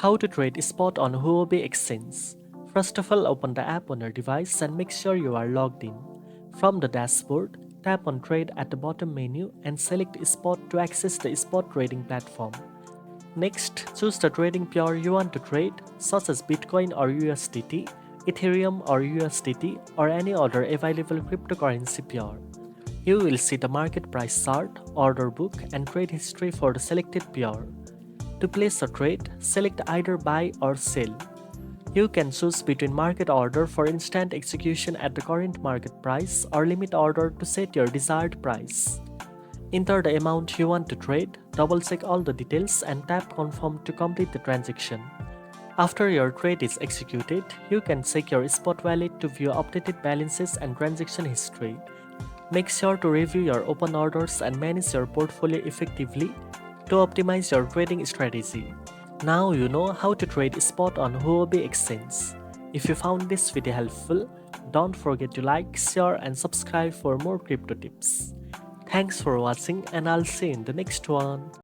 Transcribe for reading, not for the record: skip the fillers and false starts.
How to trade spot on Huobi Exchange. First of all, open the app on your device and make sure you are logged in. From the dashboard, tap on Trade at the bottom menu and select Spot to access the spot trading platform. Next, choose the trading pair you want to trade, such as Bitcoin or USDT, Ethereum or USDT, or any other available cryptocurrency pair. You will see the market price chart, order book, and trade history for the selected pair. To place a trade, select either buy or sell. You can choose between market order for instant execution at the current market price or limit order to set your desired price. Enter the amount you want to trade, double check all the details and tap confirm to complete the transaction. After your trade is executed, you can check your spot wallet to view updated balances and transaction history. Make sure to review your open orders and manage your portfolio effectively to optimize your trading strategy. Now you know how to trade spot on Huobi Exchange. If you found this video helpful, don't forget to like, share and subscribe for more crypto tips. Thanks for watching and I'll see you in the next one.